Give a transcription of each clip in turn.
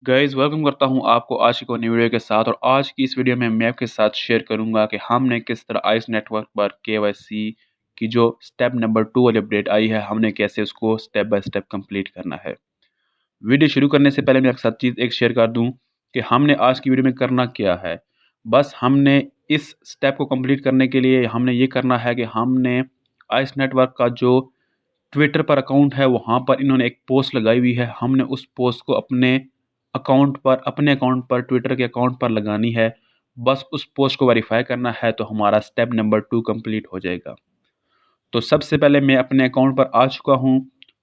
Guys welcome करता हूं आपको आज की कोई नई वीडियो के साथ। और आज की इस वीडियो में मैं आपके साथ शेयर करूंगा कि हमने किस तरह आइस नेटवर्क पर केवाईसी की जो स्टेप नंबर 2 वाली अपडेट आई है, हमने कैसे उसको स्टेप बाय स्टेप कंप्लीट करना है। वीडियो शुरू करने से पहले मैं आपके साथ चीज़ एक शेयर कर दूं कि हमने आज की वीडियो में करना क्या है। बस हमने इस स्टेप को कंप्लीट करने के लिए हमने ये करना है कि हमने आइस नेटवर्क का जो ट्विटर पर अकाउंट है, वहाँ पर इन्होंने एक पोस्ट लगाई हुई है। हमने उस पोस्ट को अपने अकाउंट पर ट्विटर के अकाउंट पर लगानी है। बस उस पोस्ट को वेरीफाई करना है तो हमारा स्टेप नंबर 2 कंप्लीट हो जाएगा। तो सबसे पहले मैं अपने अकाउंट पर आ चुका हूँ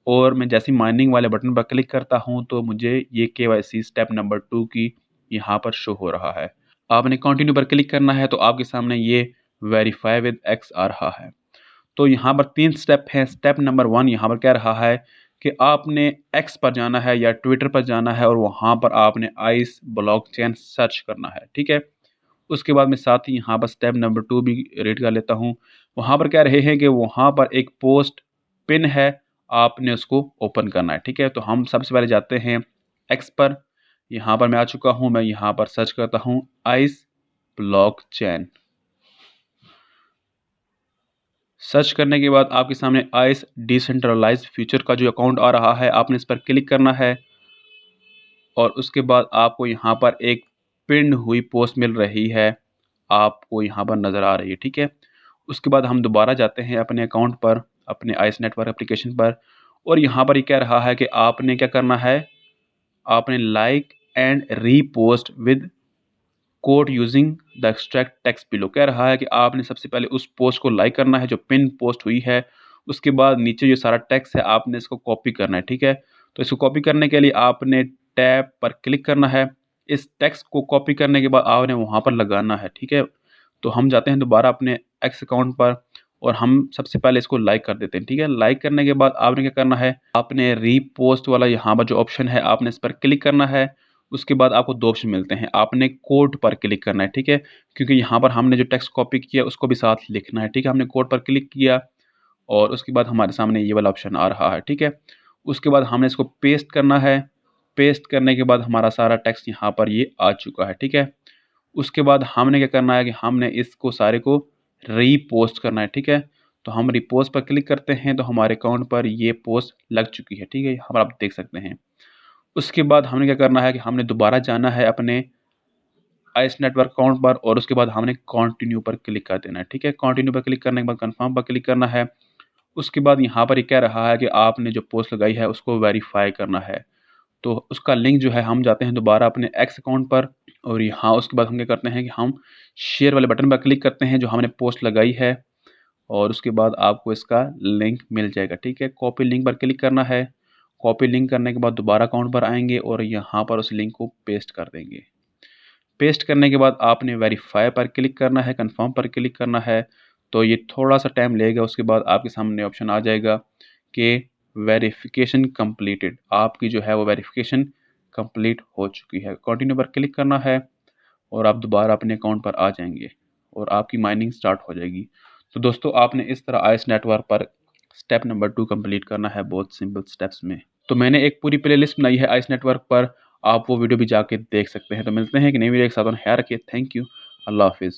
और मैं जैसे ही माइनिंग वाले बटन पर क्लिक करता हूँ तो मुझे ये केवाईसी स्टेप नंबर 2 की यहाँ पर शो हो रहा है। आपने कंटिन्यू पर क्लिक करना है तो आपके सामने ये वेरीफाई विद एक्स आ रहा है। तो यहाँ पर 3 स्टेप हैं। स्टेप नंबर 1 यहाँ पर कह रहा है कि आपने एक्स पर जाना है या ट्विटर पर जाना है और वहाँ पर आपने आइस ब्लॉकचेन सर्च करना है, ठीक है। उसके बाद मैं साथ ही यहाँ पर स्टेप नंबर 2 भी रीड कर लेता हूँ। वहाँ पर कह रहे हैं कि वहाँ पर एक पोस्ट पिन है, आपने उसको ओपन करना है, ठीक है। तो हम सबसे पहले जाते हैं एक्स पर। यहाँ पर मैं आ चुका हूँ। मैं यहाँ पर सर्च करता हूँ आइस ब्लॉकचेन। सर्च करने के बाद आपके सामने आइस डिसेंट्रलाइज्ड फ्यूचर का जो अकाउंट आ रहा है, आपने इस पर क्लिक करना है और उसके बाद आपको यहाँ पर एक पिन हुई पोस्ट मिल रही है, आपको यहाँ पर नज़र आ रही है, ठीक है। उसके बाद हम दोबारा जाते हैं अपने अकाउंट पर, अपने आइस नेटवर्क एप्लीकेशन पर, और यहाँ पर ये कह रहा है कि आपने क्या करना है, आपने like and repost with code using the extract text below. कह रहा है कि आपने सबसे पहले उस पोस्ट को लाइक करना है जो पिन पोस्ट हुई है। उसके बाद नीचे जो सारा टेक्स्ट है आपने इसको कॉपी करना है, ठीक है। तो इसको कॉपी करने के लिए आपने टैब पर क्लिक करना है। इस टेक्स्ट को कॉपी करने के बाद आपने वहाँ पर लगाना है, ठीक है। तो हम जाते हैं दोबारा अपने एक्स अकाउंट पर और हम सबसे पहले इसको लाइक कर देते हैं, ठीक है। लाइक करने के बाद आपने क्या करना है, आपने रीपोस्ट वाला यहाँ पर जो ऑप्शन है आपने इस पर क्लिक करना है। उसके बाद आपको 2 ऑप्शन मिलते हैं, आपने कोड पर क्लिक करना है, ठीक है। क्योंकि यहाँ पर हमने जो टेक्स्ट कॉपी किया उसको भी साथ लिखना है, ठीक है। हमने कोड पर क्लिक किया और उसके बाद हमारे सामने ये वाला ऑप्शन आ रहा है, ठीक है। उसके बाद हमने इसको पेस्ट करना है। पेस्ट करने के बाद हमारा सारा टेक्स्ट यहाँ पर ये आ चुका है, ठीक है। उसके बाद हमने क्या करना है कि हमने इसको सारे को रीपोस्ट करना है, ठीक है। तो हम रीपोस्ट पर क्लिक करते हैं तो हमारे अकाउंट पर ये पोस्ट लग चुकी है, ठीक है। यहाँ पर आप देख सकते हैं। उसके बाद हमने क्या करना है कि हमने दोबारा जाना है अपने आइस नेटवर्क अकाउंट पर और उसके बाद हमने कंटिन्यू पर क्लिक कर देना है, ठीक है। कंटिन्यू पर क्लिक करने के बाद कंफर्म पर क्लिक करना है। उसके बाद यहाँ पर ये कह रहा है कि आपने जो पोस्ट लगाई है उसको वेरीफाई करना है। तो उसका लिंक जो है, हम जाते हैं दोबारा अपने एक्स अकाउंट पर और यहाँ उसके बाद हम क्या करते हैं कि हम शेयर वाले बटन पर क्लिक करते हैं जो हमने पोस्ट लगाई है और उसके बाद आपको इसका लिंक मिल जाएगा, ठीक है। कॉपी लिंक पर क्लिक करना है। कॉपी लिंक करने के बाद दोबारा अकाउंट पर आएंगे और यहाँ पर उस लिंक को पेस्ट कर देंगे। पेस्ट करने के बाद आपने वेरीफाई पर क्लिक करना है, कंफर्म पर क्लिक करना है। तो ये थोड़ा सा टाइम लेगा। उसके बाद आपके सामने ऑप्शन आ जाएगा कि वेरिफिकेशन कंप्लीटेड। आपकी जो है वो वेरिफिकेशन कंप्लीट हो चुकी है। कंटिन्यू पर क्लिक करना है और आप दोबारा अपने अकाउंट पर आ जाएंगे और आपकी माइनिंग स्टार्ट हो जाएगी। तो दोस्तों, आपने इस तरह आइस नेटवर्क पर स्टेप नंबर 2 कंप्लीट करना है, बहुत सिंपल स्टेप्स में। तो मैंने एक पूरी प्लेलिस्ट बनाई है आइस नेटवर्क पर, आप वो वीडियो भी जाके देख सकते हैं। तो मिलते हैं कि नई वीडियो के साथ। ख्याल रखिए। Thank you. अल्लाह हाफिज़।